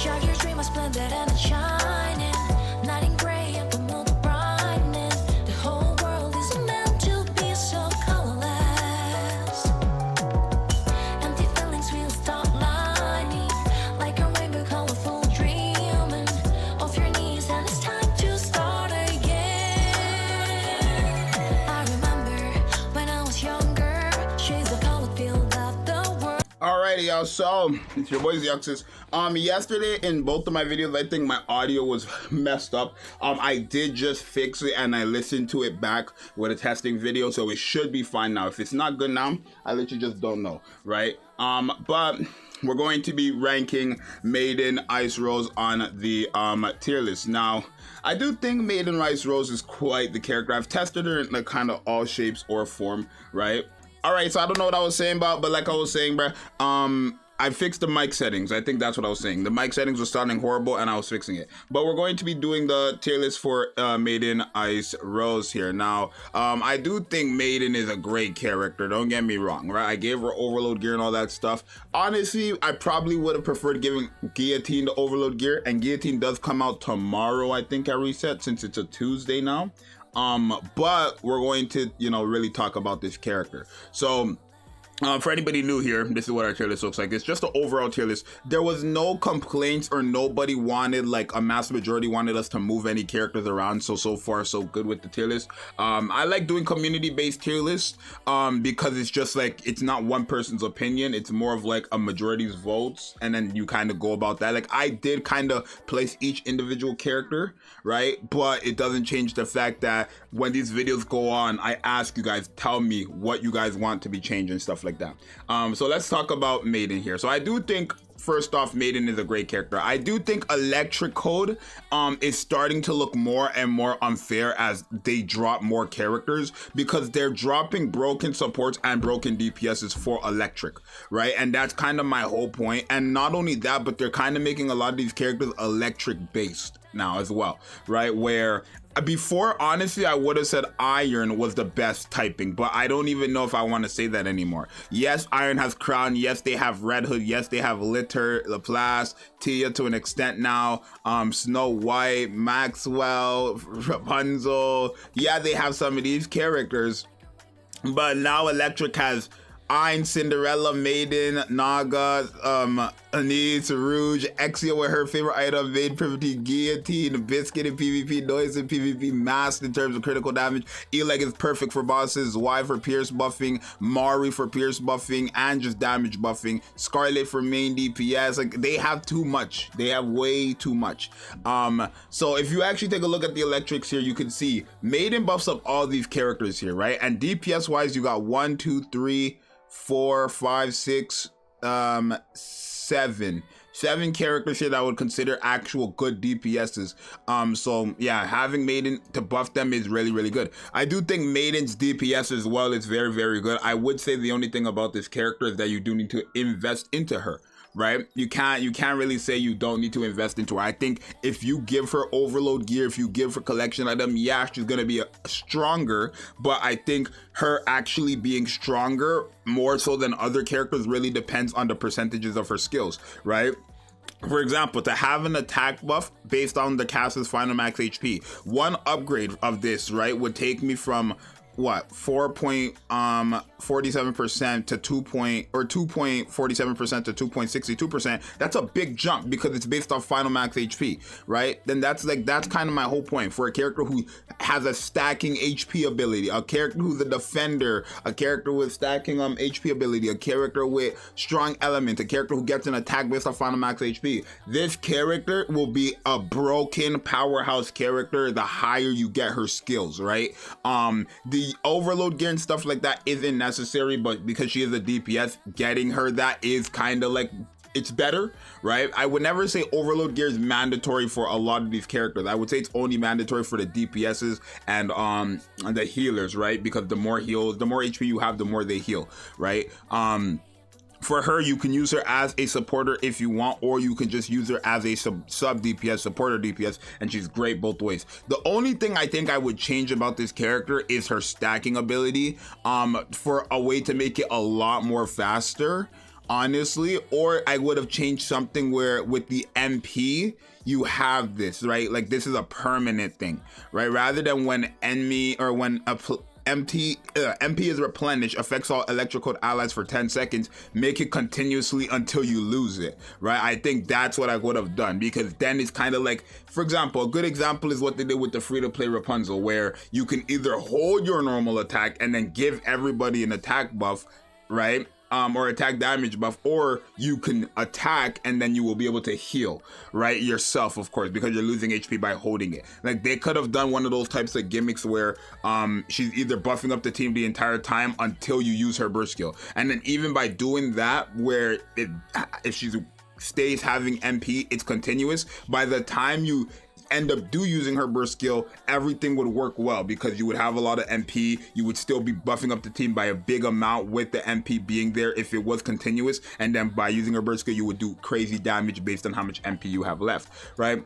Share your dream of splendid and shining. Night in gray and the moon brightening. The whole world is meant to be so colorless. Empty feelings will start lining like a rainbow, colorful dreaming off your knees, and it's time to start again. I remember when I was younger, shades of color filled up the world. Alrighty, y'all, so it's your boy Zxous. Yesterday in both of my videos, I think my audio was messed up. I did just fix it and I listened to it back with a testing video, so it should be fine now. If it's not good now, I literally just don't know, right? But we're going to be ranking Maiden Ice Rose on the tier list. Now, I do think Maiden Ice Rose is quite the character. I've tested her in like kind of all shapes or form, right? All right, so I don't know what I was saying about, but like I was saying, bro, I fixed the mic settings. I think that's what I was saying. The mic settings were sounding horrible and I was fixing it. But we're going to be doing the tier list for Maiden Ice Rose here. Now, I do think Maiden is a great character. Don't get me wrong, right? I gave her overload gear and all that stuff. Honestly, I probably would have preferred giving Guillotine the overload gear. And Guillotine does come out tomorrow, I think, at reset, since it's a Tuesday now. But we're going to, you know, really talk about this character. So for anybody new here, this is what our tier list looks like. It's just the overall tier list. There was no complaints or nobody wanted, like a mass majority wanted us to move any characters around. So far so good with the tier list. I like doing community-based tier lists because it's just like, it's not one person's opinion. It's more of like a majority's votes, and then you kind of go about that. Like I did kind of place each individual character, right? But it doesn't change the fact that when these videos go on, I ask you guys, tell me what you guys want to be changed and stuff like that. So let's talk about Maiden here. So I do think, first off, Maiden is a great character. I do think Electric Code is starting to look more and more unfair as they drop more characters, because they're dropping broken supports and broken DPSs for Electric, right? And that's kind of my whole point. And not only that, but they're kind of making a lot of these characters Electric based now as well, right? Where before, honestly, I would have said Iron was the best typing, but I don't even know if I want to say that anymore. Yes, Iron has Crown. Yes, they have Red Hood. Yes, they have Litter, Laplace, Tia to an extent now, Snow White, Maxwell, Rapunzel. Yeah, they have some of these characters, but now Electric has Ein, Cinderella, Maiden, Naga, Anise, Rouge, Exia with her favorite item, Maid, Privity, Guillotine, Biscuit in PvP, Noise in PvP, Masked in terms of critical damage, Eleg is perfect for bosses, Y for Pierce buffing, Mari for Pierce buffing, and just damage buffing, Scarlet for main DPS. Like, they have too much. They have way too much. So if you actually take a look at the Electrics here, you can see Maiden buffs up all these characters here, right? And DPS wise, you got 1, 2, 3, 4, 5, 6, 7 characters here that I would consider actual good DPSs. So yeah, having Maiden to buff them is really, really good. I do think Maiden's DPS as well is very, very good. I would say the only thing about this character is that you do need to invest into her, right? You can't really say you don't need to invest into her. I think if you give her overload gear, if you give her collection item, yeah, she's gonna be stronger, but I think her actually being stronger more so than other characters really depends on the percentages of her skills, right? For example, to have an attack buff based on the caster's final max HP, one upgrade of this, right, would take me from what, 4.47% to 2.47% to 2.62%. That's a big jump because it's based off final max HP, right? Then that's kind of my whole point. For a character who has a stacking HP ability, a character who's a defender, a character with stacking HP ability, a character with strong element, a character who gets an attack based off final max HP, this character will be a broken powerhouse character the higher you get her skills, right? The overload gear and stuff like that isn't necessary, but because she is a DPS, getting her that is kind of like, it's better, right? I would never say overload gear is mandatory for a lot of these characters. I would say it's only mandatory for the DPSs and the healers, right? Because the more heals, the more HP you have, the more they heal, right? For her, you can use her as a supporter if you want, or you can just use her as a sub DPS, supporter DPS, and she's great both ways. The only thing I think I would change about this character is her stacking ability, for a way to make it a lot more faster. honestly, or I would have changed something where with the MP you have this, right? Like this is a permanent thing, right? Rather than when enemy or when a MP is replenished, affects all electrical allies for 10 seconds, make it continuously until you lose it, right? I think that's what I would have done, because then it's kind of like, for example, a good example is what they did with the free-to-play Rapunzel, where you can either hold your normal attack and then give everybody an attack buff, right? Or attack damage buff, or you can attack and then you will be able to heal, right, yourself, of course, because you're losing HP by holding it. Like they could have done one of those types of gimmicks where she's either buffing up the team the entire time until you use her burst skill, and then even by doing that, where if she stays having MP, it's continuous. By the time you end up using her burst skill, everything would work well, because you would have a lot of MP, you would still be buffing up the team by a big amount with the MP being there if it was continuous, and then by using her burst skill you would do crazy damage based on how much MP you have left, right?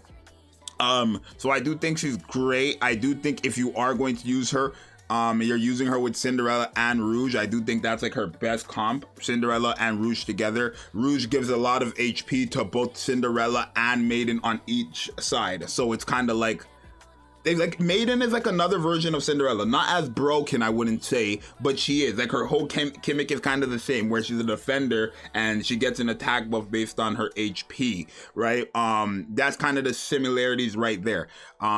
So I do think she's great. I do think if you are going to use her, you're using her with Cinderella and Rouge. I do think that's like her best comp, Cinderella and Rouge together. Rouge gives a lot of HP to both Cinderella and Maiden on each side, so it's kind of like Maiden is like another version of Cinderella, not as broken, I wouldn't say, but she is like, her whole gimmick is kind of the same, where she's a defender and she gets an attack buff based on her HP, right? That's kind of the similarities right there.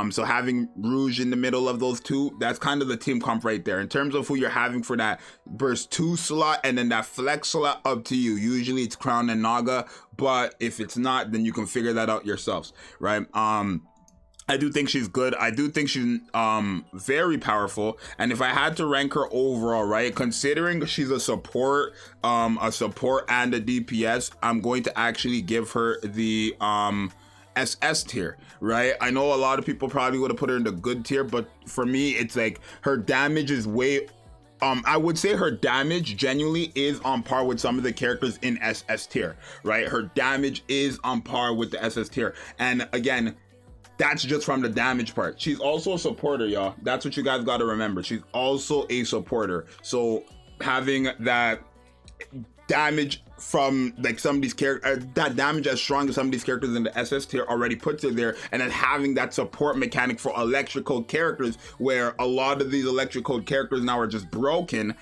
So having Rouge in the middle of those two, that's kind of the team comp right there. In terms of who you're having for that burst 2 slot and then that flex slot, up to you. Usually it's Crown and Naga, but if it's not, then you can figure that out yourselves, right? I do think she's good. I do think she's very powerful. And if I had to rank her overall, right, considering she's a support and a DPS, I'm going to actually give her the SS tier, right? I know a lot of people probably would have put her in the good tier, but for me, it's like her damage is way I would say her damage genuinely is on par with some of the characters in SS tier, right? Her damage is on par with the SS tier. And again, that's just from the damage part. She's also a supporter, y'all. That's what you guys got to remember. She's also a supporter. So having that damage from like some of these characters, that damage as strong as some of these characters in the SS tier already puts her there, and then having that support mechanic for electrical characters, where a lot of these electrical characters now are just broken,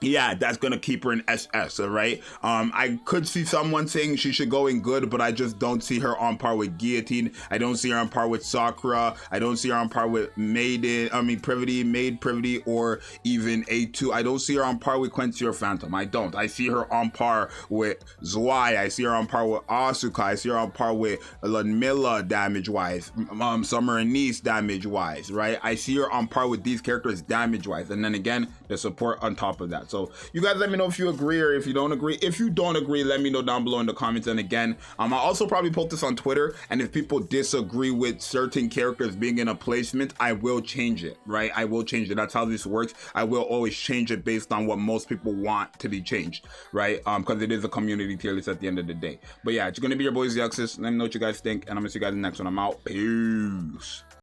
yeah, that's gonna keep her in SS, all right? I could see someone saying she should go in good, but I just don't see her on par with Guillotine. I don't see her on par with Sakura. I don't see her on par with Privity, or even A2. I don't see her on par with Quincy or Phantom. I don't. I see her on par with Zwei. I see her on par with Asuka. I see her on par with Ludmilla damage-wise, Summer and Nice damage-wise, right? I see her on par with these characters damage-wise, and then again, the support on top of that. So you guys let me know if you agree or if you don't agree. If you don't agree, let me know down below in the comments. And again, I'll also probably post this on Twitter, and if people disagree with certain characters being in a placement, I will change it, right? I will change it. That's how this works. I will always change it based on what most people want to be changed, right? Because it is a community tier list at the end of the day. But yeah, it's gonna be your boy Zxous. Let me know what you guys think, and I'm gonna see you guys in the next one. I'm out. Peace.